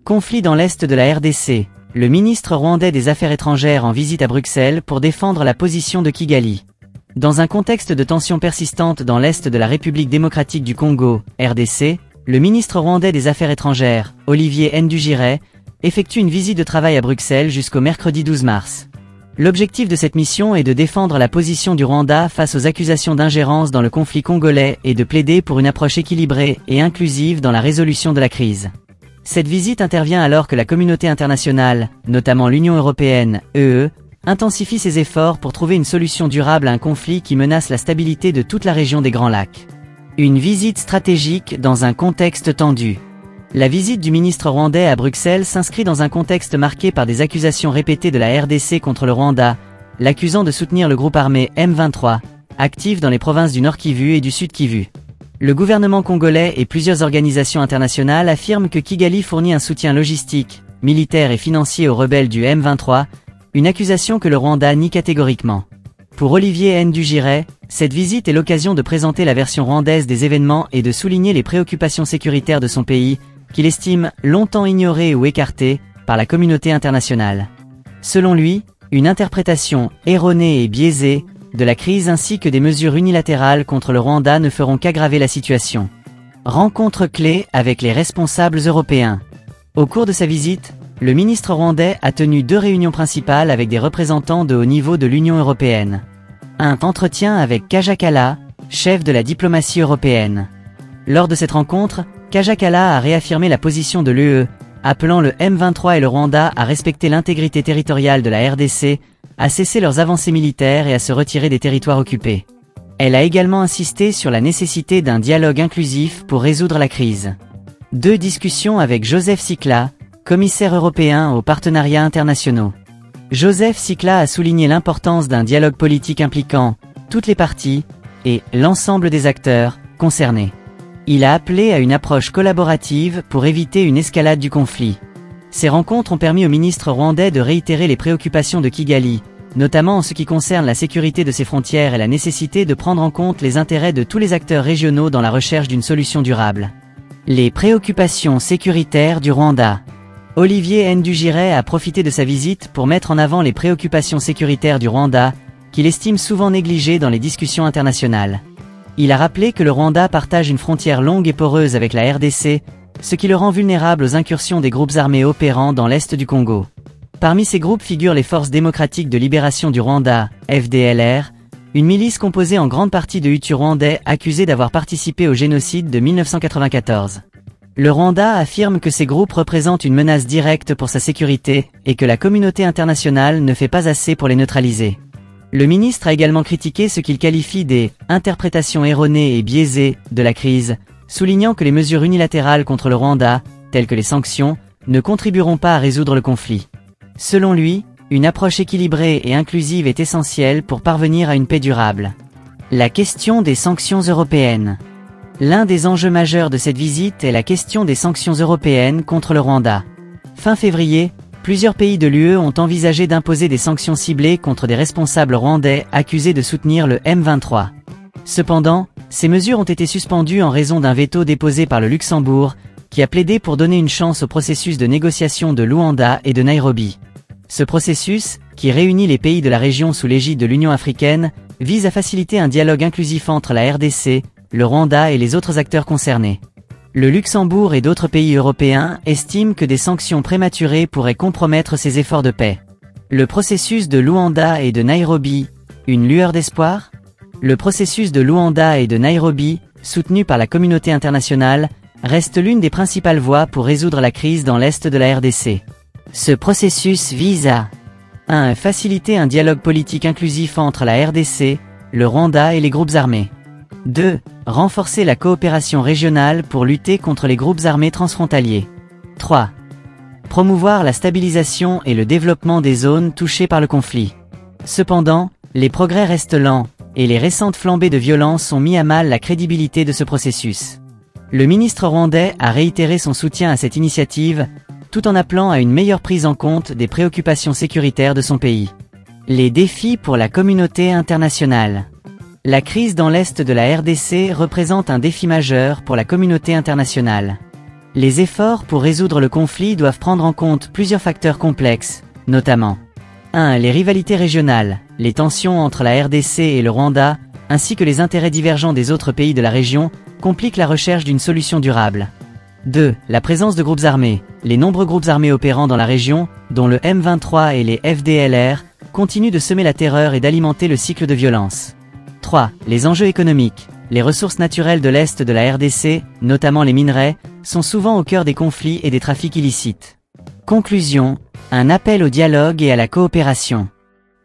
Conflit dans l'Est de la RDC. Le ministre rwandais des Affaires étrangères en visite à Bruxelles pour défendre la position de Kigali. Dans un contexte de tensions persistantes dans l'Est de la République démocratique du Congo, RDC, le ministre rwandais des Affaires étrangères, Olivier Nduhungirehe, effectue une visite de travail à Bruxelles jusqu'au mercredi 12 mars. L'objectif de cette mission est de défendre la position du Rwanda face aux accusations d'ingérence dans le conflit congolais et de plaider pour une approche équilibrée et inclusive dans la résolution de la crise. Cette visite intervient alors que la communauté internationale, notamment l'Union européenne, (UE), intensifie ses efforts pour trouver une solution durable à un conflit qui menace la stabilité de toute la région des Grands Lacs. Une visite stratégique dans un contexte tendu. La visite du ministre rwandais à Bruxelles s'inscrit dans un contexte marqué par des accusations répétées de la RDC contre le Rwanda, l'accusant de soutenir le groupe armé M23, actif dans les provinces du Nord Kivu et du Sud Kivu. Le gouvernement congolais et plusieurs organisations internationales affirment que Kigali fournit un soutien logistique, militaire et financier aux rebelles du M23, une accusation que le Rwanda nie catégoriquement. Pour Olivier Nduhungirehe, cette visite est l'occasion de présenter la version rwandaise des événements et de souligner les préoccupations sécuritaires de son pays, qu'il estime longtemps ignorées ou écartées par la communauté internationale. Selon lui, une interprétation erronée et biaisée de la crise ainsi que des mesures unilatérales contre le Rwanda ne feront qu'aggraver la situation. Rencontre clé avec les responsables européens. Au cours de sa visite, le ministre rwandais a tenu 2 réunions principales avec des représentants de haut niveau de l'Union européenne. Un entretien avec Kaja Kallas, chef de la diplomatie européenne. Lors de cette rencontre, Kaja Kallas a réaffirmé la position de l'UE, appelant le M23 et le Rwanda à respecter l'intégrité territoriale de la RDC, à cesser leurs avancées militaires et à se retirer des territoires occupés. Elle a également insisté sur la nécessité d'un dialogue inclusif pour résoudre la crise. 2 discussions avec Joseph Sikla, commissaire européen aux partenariats internationaux. Joseph Sikla a souligné l'importance d'un dialogue politique impliquant toutes les parties et l'ensemble des acteurs concernés. Il a appelé à une approche collaborative pour éviter une escalade du conflit. Ces rencontres ont permis au ministre rwandais de réitérer les préoccupations de Kigali, notamment en ce qui concerne la sécurité de ses frontières et la nécessité de prendre en compte les intérêts de tous les acteurs régionaux dans la recherche d'une solution durable. Les préoccupations sécuritaires du Rwanda. Olivier Nduhungirehe a profité de sa visite pour mettre en avant les préoccupations sécuritaires du Rwanda, qu'il estime souvent négligées dans les discussions internationales. Il a rappelé que le Rwanda partage une frontière longue et poreuse avec la RDC, ce qui le rend vulnérable aux incursions des groupes armés opérant dans l'est du Congo. Parmi ces groupes figurent les Forces démocratiques de libération du Rwanda, FDLR, une milice composée en grande partie de Hutus rwandais accusés d'avoir participé au génocide de 1994. Le Rwanda affirme que ces groupes représentent une menace directe pour sa sécurité et que la communauté internationale ne fait pas assez pour les neutraliser. Le ministre a également critiqué ce qu'il qualifie des « interprétations erronées et biaisées » de la crise, soulignant que les mesures unilatérales contre le Rwanda, telles que les sanctions, ne contribueront pas à résoudre le conflit. Selon lui, une approche équilibrée et inclusive est essentielle pour parvenir à une paix durable. La question des sanctions européennes. L'un des enjeux majeurs de cette visite est la question des sanctions européennes contre le Rwanda. Fin février, plusieurs pays de l'UE ont envisagé d'imposer des sanctions ciblées contre des responsables rwandais accusés de soutenir le M23. Cependant, ces mesures ont été suspendues en raison d'un veto déposé par le Luxembourg, qui a plaidé pour donner une chance au processus de négociation de Luanda et de Nairobi. Ce processus, qui réunit les pays de la région sous l'égide de l'Union africaine, vise à faciliter un dialogue inclusif entre la RDC, le Rwanda et les autres acteurs concernés. Le Luxembourg et d'autres pays européens estiment que des sanctions prématurées pourraient compromettre ces efforts de paix. Le processus de Luanda et de Nairobi, une lueur d'espoir ? Le processus de Luanda et de Nairobi, soutenu par la communauté internationale, reste l'une des principales voies pour résoudre la crise dans l'est de la RDC. Ce processus vise à 1. Faciliter un dialogue politique inclusif entre la RDC, le Rwanda et les groupes armés. 2. Renforcer la coopération régionale pour lutter contre les groupes armés transfrontaliers. 3. Promouvoir la stabilisation et le développement des zones touchées par le conflit. Cependant, les progrès restent lents, et les récentes flambées de violence ont mis à mal la crédibilité de ce processus. Le ministre rwandais a réitéré son soutien à cette initiative, tout en appelant à une meilleure prise en compte des préoccupations sécuritaires de son pays. Les défis pour la communauté internationale. La crise dans l'est de la RDC représente un défi majeur pour la communauté internationale. Les efforts pour résoudre le conflit doivent prendre en compte plusieurs facteurs complexes, notamment 1. Les rivalités régionales, les tensions entre la RDC et le Rwanda, ainsi que les intérêts divergents des autres pays de la région, compliquent la recherche d'une solution durable. 2. La présence de groupes armés. Les nombreux groupes armés opérant dans la région, dont le M23 et les FDLR, continuent de semer la terreur et d'alimenter le cycle de violence. 3. Les enjeux économiques. Les ressources naturelles de l'Est de la RDC, notamment les minerais, sont souvent au cœur des conflits et des trafics illicites. Conclusion. Un appel au dialogue et à la coopération.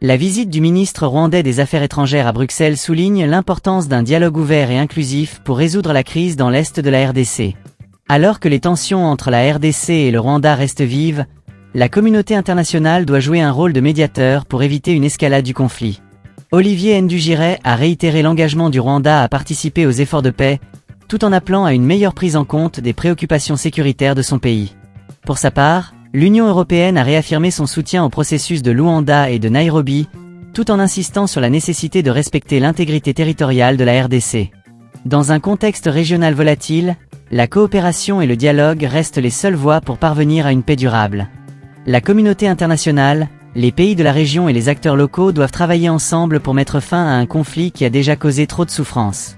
La visite du ministre rwandais des Affaires étrangères à Bruxelles souligne l'importance d'un dialogue ouvert et inclusif pour résoudre la crise dans l'Est de la RDC. Alors que les tensions entre la RDC et le Rwanda restent vives, la communauté internationale doit jouer un rôle de médiateur pour éviter une escalade du conflit. Olivier Nduhungirehe a réitéré l'engagement du Rwanda à participer aux efforts de paix, tout en appelant à une meilleure prise en compte des préoccupations sécuritaires de son pays. Pour sa part, l'Union européenne a réaffirmé son soutien au processus de Luanda et de Nairobi, tout en insistant sur la nécessité de respecter l'intégrité territoriale de la RDC. Dans un contexte régional volatile, la coopération et le dialogue restent les seules voies pour parvenir à une paix durable. La communauté internationale, les pays de la région et les acteurs locaux doivent travailler ensemble pour mettre fin à un conflit qui a déjà causé trop de souffrances.